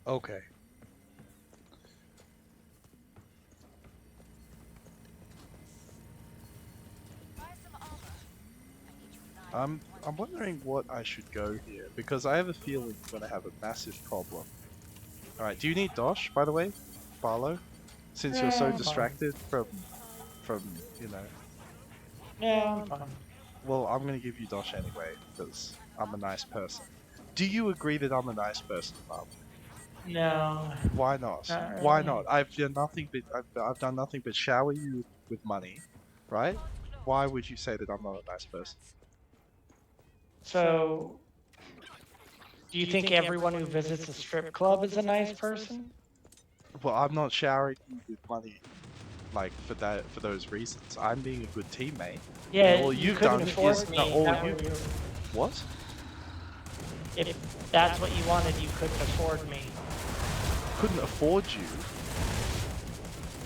Okay. I'm wondering what I should go here because I have a feeling I'm gonna have a massive problem. All right. Do you need Dosh, by the way, Barlow? Since you're so No, I'm fine. distracted from you know. No, I'm fine. Well, I'm gonna give you Dosh anyway because I'm a nice person. Do you agree that I'm a nice person, Barlow? No, Why not? not Why really. not? I've done nothing but shower you with money, right? Why would you say that I'm not a nice person? So, do you think everyone who visits a strip club is a nice person? Well, I'm not showering you with money like for those reasons. I'm being a good teammate, and Yeah, all you you've couldn't done is afford no, me. all That you were you. what? If that's what you wanted, you couldn't afford me. Couldn't afford you.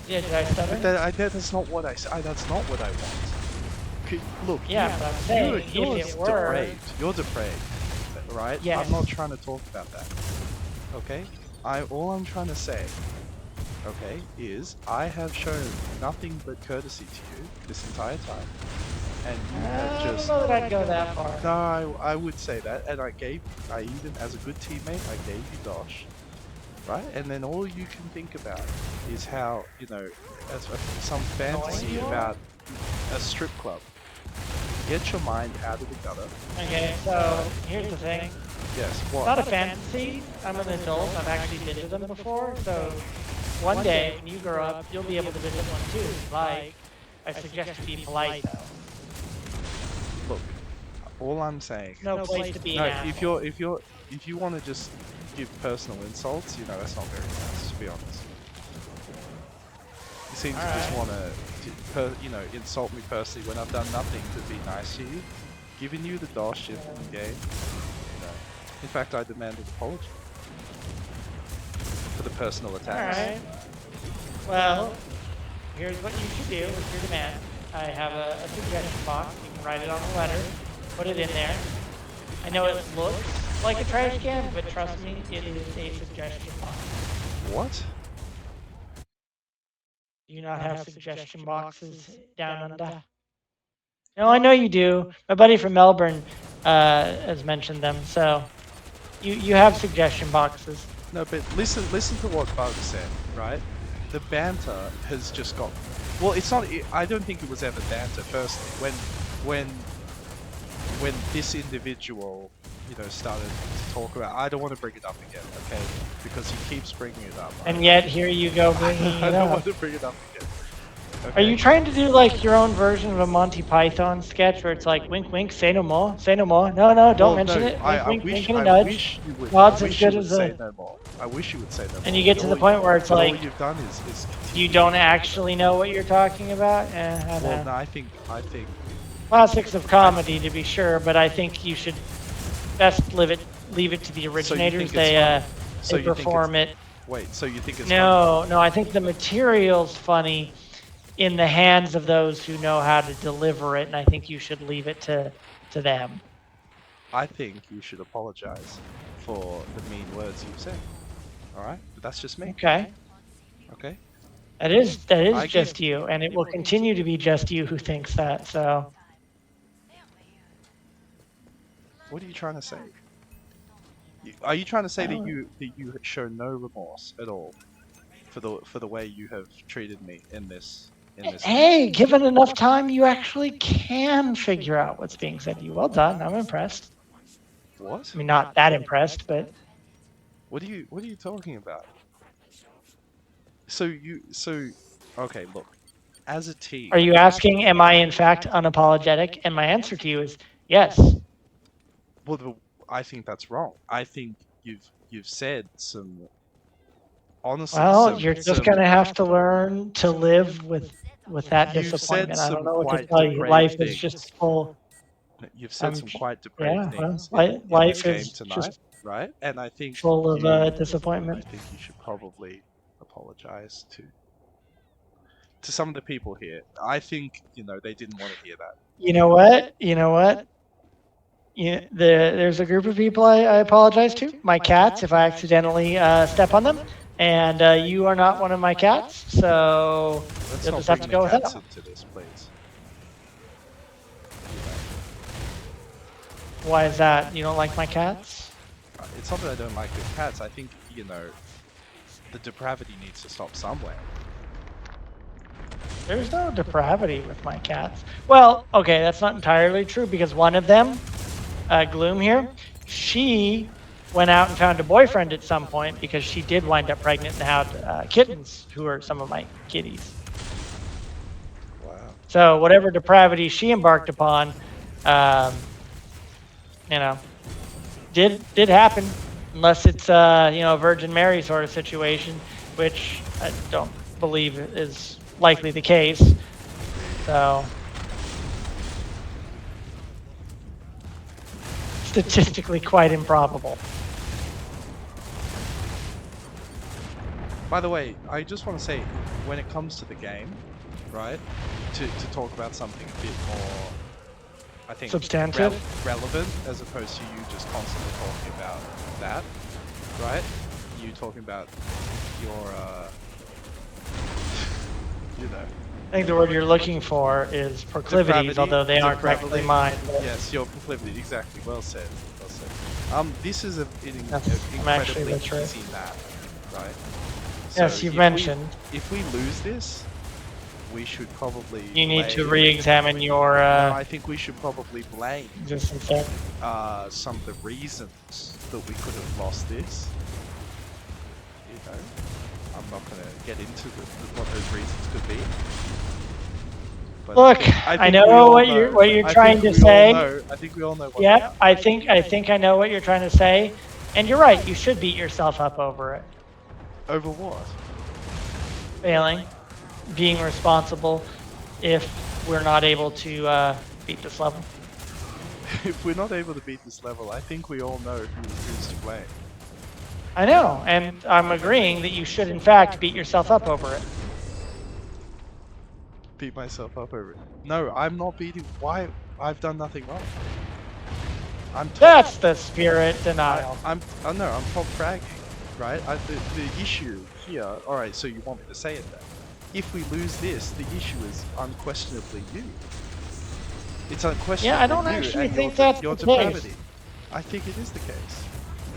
Yeah, did I But stutter? that's not what I said. That's not what I want. Look, Yeah, but I'm saying if you're it were, depraved. You're depraved, right? I'm yes. not trying to talk about that. Okay? All I'm trying to say, okay, is I have shown nothing but courtesy to you this entire time, and you have I don't just know that I'd go that far. no. I would say that, and I even as a good teammate, I gave you Dosh, right? And then all you can think about is how some Annoying fantasy you are? about a strip club. Get your mind out of the gutter. Okay, so here's the thing. Yes, It's not a what? fantasy. I'm an adult. I've actually been to them before. So one day when you grow up, you'll be able to visit one too. Like, I suggest you be polite though. Look, all I'm saying. It's no place to be No, an asshole. if you want to just give personal insults, that's not very nice. To be honest, you seem All to just right. want to, insult me personally when I've done nothing to be nice to you, giving you the dosh in the game. In fact, I demand an apology for the personal All attacks. right. Well, here's what you should do with your demand. I have a suggestion box. You can write it on a letter, put it in there. I know it looks like a trash can, but trust me, it is a suggestion box. What? Do you not have suggestion boxes down under? No, I know you do. My buddy from Melbourne has mentioned them, so you have suggestion boxes. No, but listen to what Bug said, right? The banter has just got. Well, it's not. I don't think it was ever banter. Firstly, when when this individual, started to talk about. I don't want to bring it up again, okay? Because he keeps bringing it up. And yet here you go bringing I it don't up. want to bring it up again. Are Okay. you trying to do like your own version of a Monty Python sketch where it's like wink wink, say no more, say no more. No, no, don't Well, mention no. it. Wink wink, wink and a I nudge. wish you would. I Nod's as wish you good would as say a. no more. I wish you would say no And more. you get to the point where it's But all like you've done is you continue. don't actually know what you're talking about. I Well, know. no, I think. Classics of I, comedy to be sure, but I think you should best leave it to the so you originators. think it's funny? So They you think it's perform it. wait? So you think it's funny? No, no, I think the material's funny in the hands of those who know how to deliver it, and I think you should leave it to them. I think you should apologize for the mean words you've said. All right, but that's just me. Okay. Okay, That is I give. just you, and it will continue to be just you who thinks that. So What are you trying to say? Are you trying to say uh, that you show no remorse at all for the way you have treated me in this game? hey, given enough time, you actually can figure out what's being said to you. Well done. I'm impressed. What? I mean, not that impressed, but What are you talking about? So okay, look. As a are team, you asking, am I in fact unapologetic? And my answer to you is yes. well, I think that's wrong. I think you've said some honestly Well, you're just gonna have to learn to live with that you've said disappointment. I don't some know what to quite tell you. depraved Life is just things. full. You've said Um, some quite depraved yeah, well, things in this life game is tonight, just right? And I think full of I disappointment. think you should probably apologize to some of the people here. I think they didn't want to hear that. You know what? You know what? there's a group of people I apologize to. My cats, if I accidentally step on them, and you are not one of my cats, so Let's you'll not just have bring to the go with cats that. into this, please. Why is that? You don't like my cats? It's not that I don't like your cats. I think, you know, the depravity needs to stop somewhere. There's no depravity with my cats. Well, okay, that's not entirely true because one of them, Gloom here, she went out and found a boyfriend at some point because she did wind up pregnant and had kittens, who are some of my kitties. Wow. So whatever depravity she embarked upon, um, you know, did happen, unless it's a Virgin Mary sort of situation, which I don't believe is likely the case. So statistically quite improbable. By the way, I just want to say, when it comes to the game, right, to talk about something a bit more, I think, Substantive? relevant, as opposed to you just constantly talking about that, right? You talking about your, you know, I think the word you're looking for is proclivities, although they aren't technically mine. Yes, your proclivity, exactly. Well said. Well said. This is an I'm actually incredibly literate. easy map, right? Yes, So you've if mentioned. if we lose this, we should probably You need to blame- re-examine your No, I think we should probably blame existence there. some of the reasons that we could have lost this. You know, I'm not going to get into what those reasons could be. But Look, I think know we all what know. you're I trying think to we all say. know- I think we all know what. Yep, I think I know what you're trying to say, and you're right. You should beat yourself up over it. Over what? Failing, being responsible, if we're not able to beat this level. If we're not able to beat this level, I think we all know who's to blame. I know, and I'm agreeing that you should in fact beat yourself up over it. Beat myself up over it. No, I'm not beating. Why? I've done nothing wrong. That's the spirit denial. I'm top fragging, right? The issue here. All right, so you want me to say it then? If we lose this, the issue is unquestionably you. It's unquestionably Yeah, I don't you actually and think your, that's your the case. depravity. I think it is the case.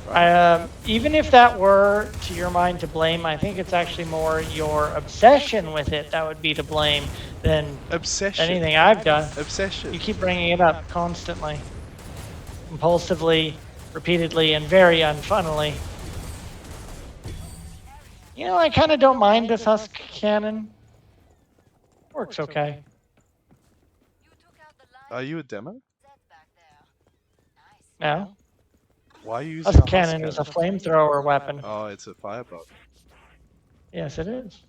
Right? Even if that were, to your mind, to blame, I think it's actually more your obsession with it that would be to blame than Obsession. anything I've done. Obsession. You keep bringing it up constantly, impulsively, repeatedly, and very unfunnily. You know, I kind of don't mind this husk cannon. Works okay. Are you a demo? No. Why are you using Husk a cannon is a flamethrower weapon. Oh, it's a firebug. Yes, it is.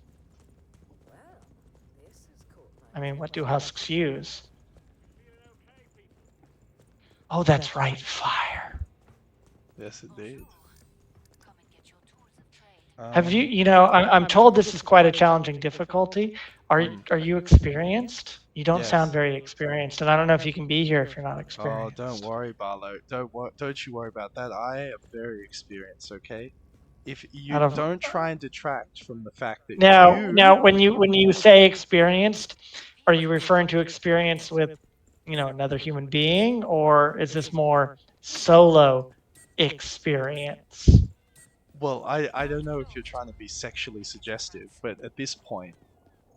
I mean, what do husks use? Oh, that's right, fire. Yes, indeed. Have you, I'm told this is quite a challenging difficulty. Are you experienced? You don't sound very experienced, and I don't know if you can be here if you're not Oh, experienced. don't worry, Barlow. Don't you worry about that. I am very experienced, okay? If you don't try and detract from the fact that now, when you say experienced, are you referring to experience with, another human being, or is this more solo experience? Well, I don't know if you're trying to be sexually suggestive, but at this point,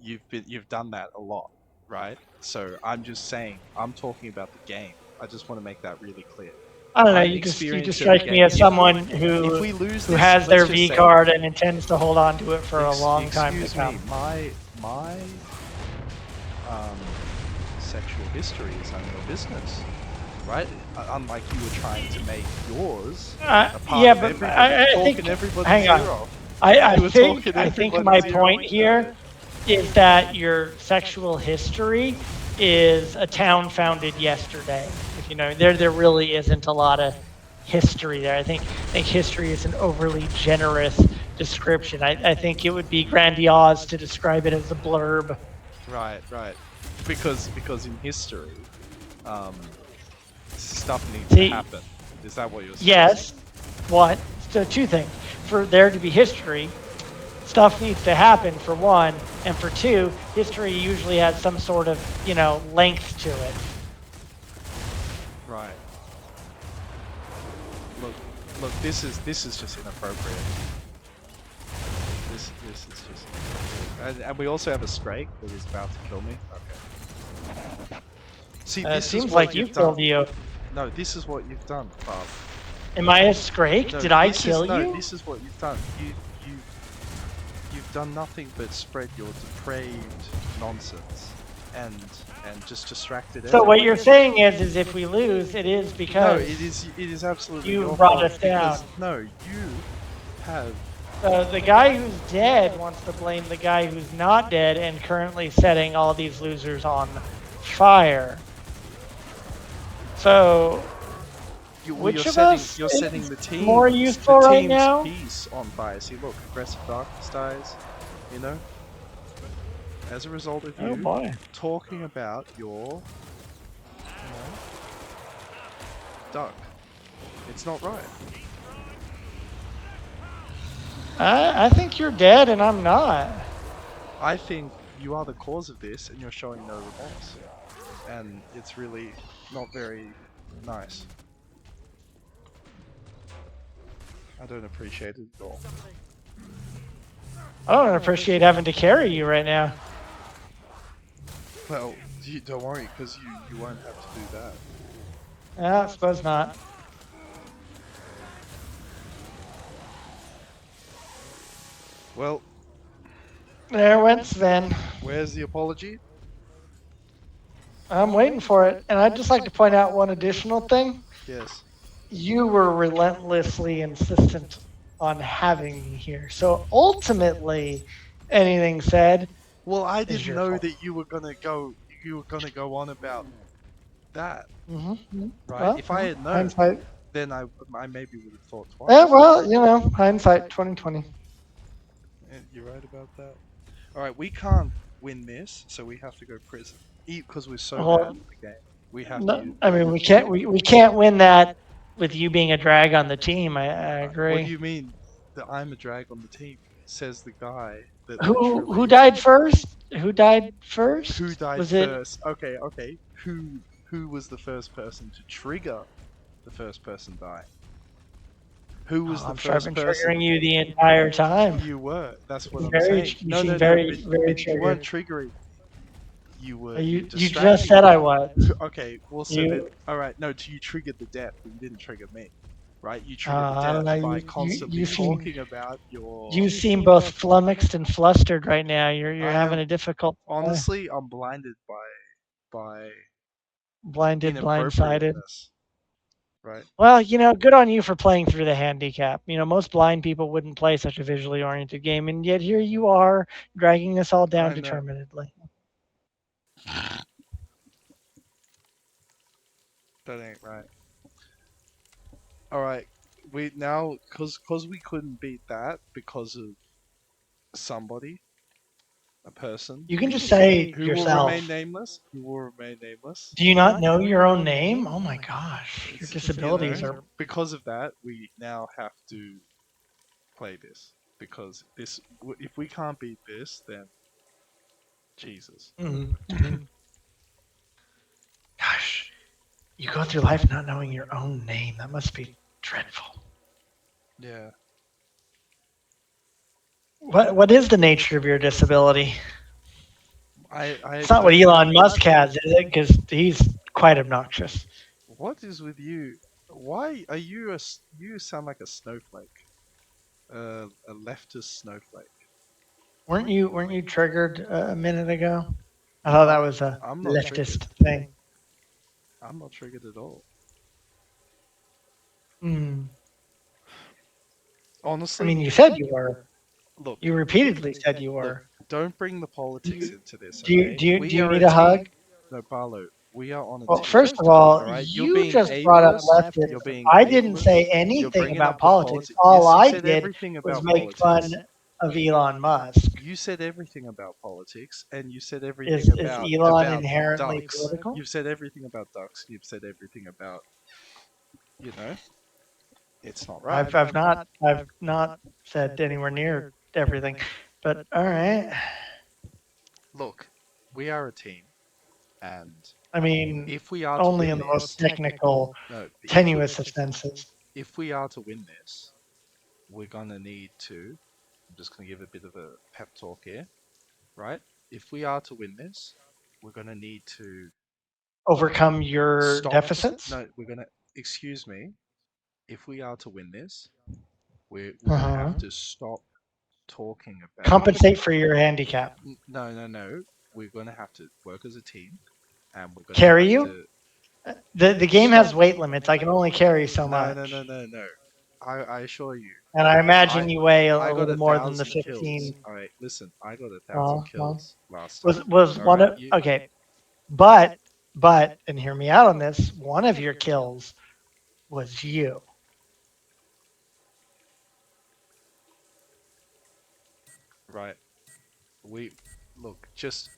you've done that a lot, right? So I'm just saying, I'm talking about the game. I just want to make that really clear. I don't know. You just strike me as someone who has their V card and intends to hold on to it for a long time to come. My sexual history is none of your business, right? Unlike you were trying to make yours a part yeah, of but everybody. I think. Hang on. I think my point here is that your sexual history is a town founded yesterday. If you know, there really isn't a lot of history there. I think history is an overly generous description. I think it would be grandiose to describe it as a blurb. Right. Because in history, stuff needs to See, happen. Is that what you're suggesting? yes, one. So two things. For there to be history, stuff needs to happen for one, and for two, history usually has some sort of, length to it. Right. Look, look. This is just inappropriate. This is just inappropriate. And we also have a Scrake that is about to kill me. Okay. See, It this is seems what like you you've done. killed you. No, this is what you've done, Bob. Am I a Scrake? No, Did I this is kill you? this is what you've done. You you've done nothing but spread your depraved nonsense and just distracted So what everyone. you're saying is if we lose, it is No, because it is absolutely you your brought fault us down. because no, you have The guy who's dead wants to blame the guy who's not dead and currently setting all these losers on fire. So, which of us you're setting the team more useful right now? peace on fire. See, look, aggressive darkness dies. You know, as a result of Oh you boy. talking about your duck. It's not right. I think you're dead and I'm not. I think you are the cause of this and you're showing no remorse. And it's really not very nice. I don't appreciate it at all. I don't appreciate having to carry you right now. Well, don't worry, because you won't have to do that. I suppose not. Well, There went Sven. where's the apology? I'm waiting for it. And I'd just like to point out one additional thing. Yes. You were relentlessly insistent on having me here. So ultimately, anything said Well, I is didn't your know fault. that you were gonna go. You were gonna go on about that, Mm-hmm. right? Well, If I had known, hindsight. then I maybe would have thought twice. Yeah, well, hindsight 2020. You're right about that. All right, we can't win this, so we have to go prison. Because we're so Well, bad at the game, we have No, to. I mean, we can't win that with you being a drag on the team. I What do agree. you mean that I'm a drag on the team? Says the guy that Who literally. died first? Who died first? Who died Was it? first? Okay, okay. Who was the first person to trigger the first person die? Who was Oh, the I'm sure I've first been person? triggering you the entire time. You were. That's what I'm Very, saying. you No, seem no, no. very, very But you weren't triggered. triggering. You were You just distracting said me. I was. Okay, well, so then, You, all right. No, you triggered the death, but you didn't trigger me, right? You triggered the I don't know. death by You constantly talking about your. you seem both flummoxed and flustered right now. You're I having am a difficult time. honestly, I'm blinded by Blinded, blindsided. inappropriateness, right? Well, good on you for playing through the handicap. Most blind people wouldn't play such a visually oriented game, and yet here you are dragging us all down I know. determinedly. That ain't right. All right, we now cause we couldn't beat that because of somebody, a person You can just say it who will remain yourself. nameless. Who will remain nameless. Do you not know your own name? Oh my gosh, your It's disabilities are. because of that we now have to play this because if we can't beat this then Jesus. Mhm. Gosh, you go through life not knowing your own name. That must be dreadful. Yeah. What is the nature of your disability? I It's not what Elon Musk has, is it? Because he's quite obnoxious. What is with you? Why are you you sound like a snowflake? A leftist snowflake. Weren't you triggered a minute ago? I thought that was a I'm not triggered. leftist thing. I'm not triggered at all. Hmm. I Honestly, mean, you said you were. look, You repeatedly said you look, were. don't bring the Do politics you into this, do you okay? do you, do We you are a need a hug? team. No, Barlow, we are on a Well, team. first of all, Alright? You're you being just brought up ableist. You're leftism. being I didn't ableist. say You're anything bringing about up the politics. politics. All Yes, you I said did everything was about make fun politics. of Elon Musk. You said everything about politics, and you said everything Is Elon about inherently ducks. political? You've said everything about ducks. You've said everything about, you know, it's not right. I've not said anywhere near everything, but all right. Look, we are a team, and I mean, if we are to only win in the most this, technical, no, tenuous of senses. if we are to win this, we're gonna need to. I'm just gonna give a bit of a pep talk here, right? If we are to win this, we're gonna need to Overcome your stop. deficits. No, we're gonna. Excuse me. If we are to win this, we're gonna Uh-huh. have to stop talking about. Compensate for your handicap. No, no, no. We're gonna have to work as a team, and we're gonna Carry have you? to The game has stop. weight limits. I can only carry so No, no, no, much. no, no. I assure you, And I imagine I you weigh I a got little a more than the thousand kills. 15. All right, listen, I got a thousand Uh-huh. kills last Was time. was All one right, of you okay, but and hear me out on this. One of your kills was you. right? We look just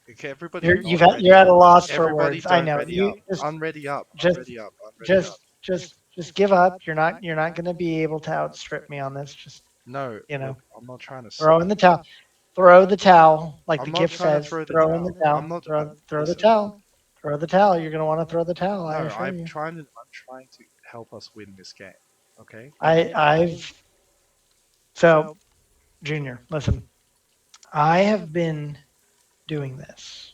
okay. Everybody, not ready. You're at a loss for Everybody, words. I don't know. ready You up. Unready up. just Unready up. Unready up. just give up. You're not going to be able to outstrip me on this. Just No, you know, look, I'm not trying to. throw in the towel. Throw the towel, like the I'm not gift trying to says. throw the Throw in the towel. I'm towel. not. Throw the Listen. towel. Throw the towel. You're going to want to throw the towel. I No, assure you. I'm trying to help us win this game. Okay? I've so Junior. Listen, I have been doing this,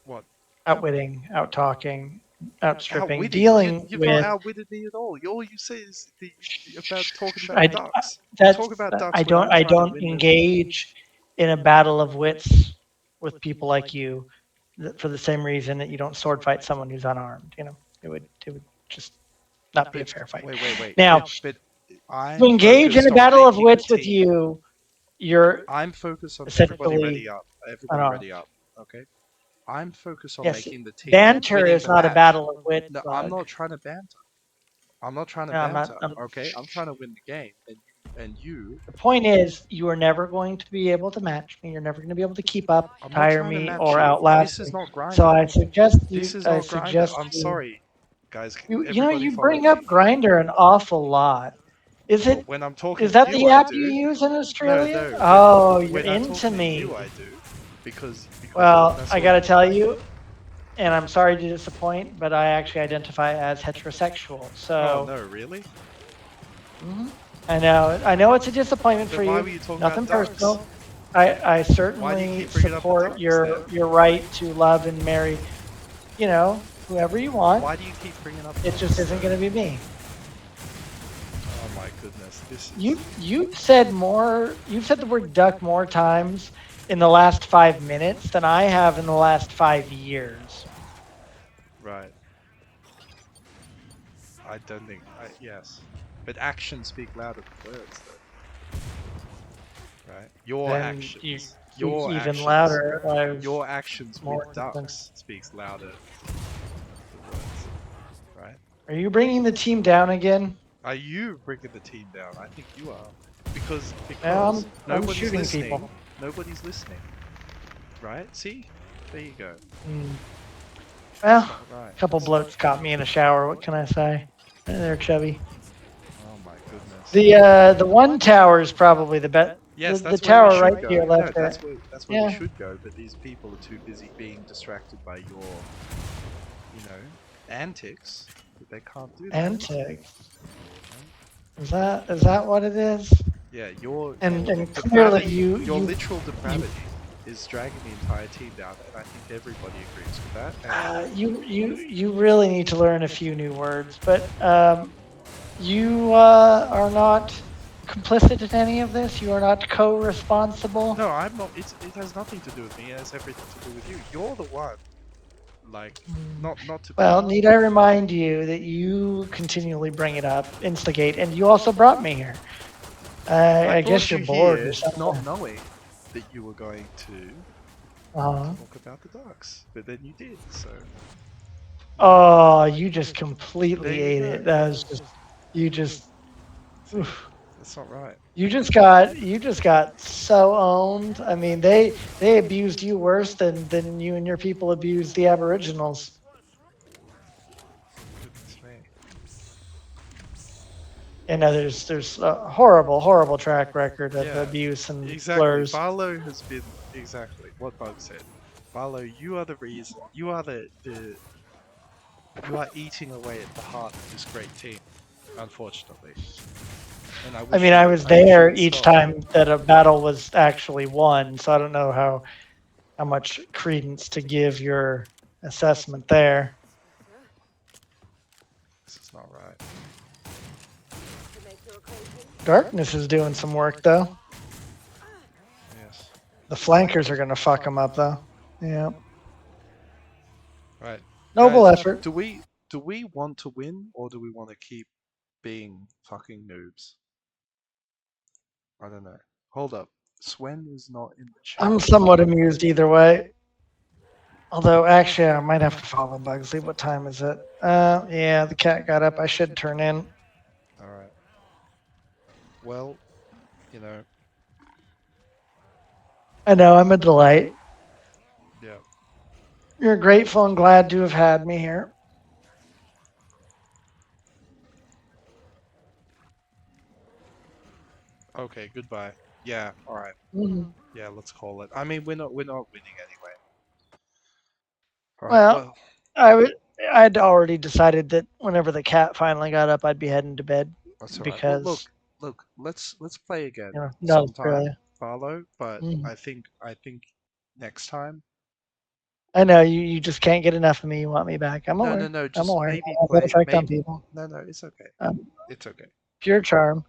What? outwitting, out talking, outstripping, Outwitting? dealing You've not with. outwitted me at all. All you say is about talking about I, ducks. You that's talk about I ducks when don't I'm I trying to don't win the. engage in a battle of wits with people like you for the same reason that you don't sword fight someone who's unarmed. It would just not be a But fair fight. wait. Now, But to I'm engage in focused a on battle of making the wits with team. you, you're I'm focused on everybody essentially ready up. Everybody unarmed. ready up. Okay? I'm focused on Yes, making the team banter winning is the not a match. battle of wits, No, I'm Bug. not trying to banter. I'm not trying to No, I'm not. banter. Okay? I'm trying to win the game. And you. The point is, you are never going to be able to match me. You're never going to be able to keep up, I'm not tire trying to me, match or you. outlast This is me. not So grinder. I suggest This you. is I not grinder. suggest I'm you. sorry, guys. You Everybody follow bring me. up Grinder an awful lot. Is Well, it? when I'm talking Is to that you, the I app you do. use in No, Australia? no. Oh, you're When I'm talking into to you, I me. do, because Well, that's I all gotta you. tell you, and I'm sorry to disappoint, but I actually identify as heterosexual. Oh So no, really? mhm. I know it's a disappointment for Then why you. were you talking about Nothing ducks? personal. I Why do you certainly keep bringing up the support ducks then? your right to love and marry, whoever you want. Why do you keep bringing up It just ducks isn't going though? to be me. Oh my goodness, this is You've said the word duck more times in the last 5 minutes than I have in the last 5 years. right. I don't think. Yes, but actions speak louder than words, though. Right? Your Then you actions. speak Your even actions. louder. I've Your actions with more than. ducks speaks louder than words. Right? Are you bringing the team down again? Are you bringing the team down? I think you are, because Now I'm nobody's shooting listening. people. Nobody's listening. Right? See? There you go. Hmm. Well, Right. a couple bloats caught me in the shower. What can I say? Hey there, chubby. Oh my goodness. The one tower is probably the best. The, Yes, the that's where we tower right should to your go. No, left there. that's where we Yeah. should go. But these people are too busy being distracted by your, antics that they can't do that. Antics. Is that what it is? Yeah, your And clearly depravity, your you literal depravity is dragging the entire team down, and I think everybody agrees with that. And you really need to learn a few new words, but you are not complicit in any of this. You are not co-responsible. no, I'm not. It has nothing to do with me. It has everything to do with you. You're the one, like, not to Well, be. need I remind you that you continually bring it up, instigate, and you also brought me here. I guess brought you're you bored here or something. not knowing that you were going to Uh-huh. talk about the ducks, but then you did. So Oh, you just there completely you ate go. it. That was just, you just, oof. That's not right. You just got so owned. I mean, they abused you worse than you and your people abused the Aboriginals. Goodness me. You know, there's a horrible track record of Yeah, abuse and exactly. slurs. Barlow has been exactly what Bug said. Barlow, you are the reason. You are the you are eating away at the heart of this great team, unfortunately. And I mean, I was I wish you there would each stop. time that a battle was actually won, so I don't know how much credence to give your assessment there. This is not right. Darkness is doing some work though. Yes. The flankers are going to fuck them up though. Yeah, Right. noble Guys, effort. do we want to win or do we want to keep being fucking noobs? I don't know. Hold up. Swen is not in the I'm chat. somewhat amused either way. Although, actually, I might have to follow Bugsley. What time is it? Yeah, the cat got up. I should turn in. All right. Well, you know, I know, I'm a delight. yeah. You're grateful and glad to have had me here. Okay, goodbye. Yeah, all right. Mhm. Yeah, let's call it. I mean, we're not winning anyway. All right. Well, Well, I would. I'd already decided that whenever the cat finally got up, I'd be heading to bed that's all right. Well, look, because, look. Let's play again no, sometime, really. Barlow. But Mhm. I think next time. I know you just can't get enough of me. You want me back. I'm No, no, aware. no. I'm Just aware. maybe I have that play. effect on Maybe. people. No, no. It's okay. Um, It's okay. pure charm.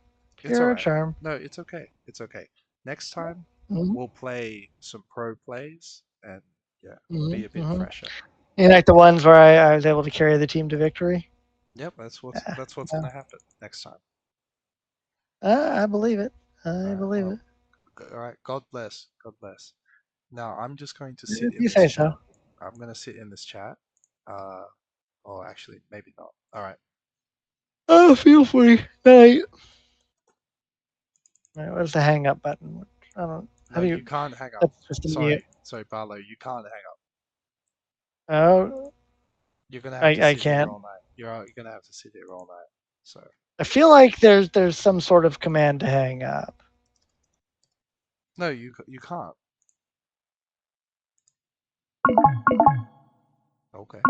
It's all Pure right. charm. No, it's okay. It's okay. Next time Hmm. we'll play some pro plays and yeah, Hmm. be a bit Hmm. fresher. You like the ones where I was able to carry the team to victory? Yep, that's what's Yeah. gonna happen next time. I believe it. All I right. believe Well, it. all right. God bless. God bless. Now I'm just going to sit If in you this say chat. so. I'm gonna sit in this chat. Uh, or actually, maybe not. All right. Oh, feel free. Night. All right, where's the hang up button? I don't. How No, do you you? can't hang up. That's just a mute. Sorry, Barlow. You can't hang up. Oh, You're gonna have to I sit here can't. all night. You're gonna have to sit here all night. So I feel like there's some sort of command to hang up. no, you can't. Okay.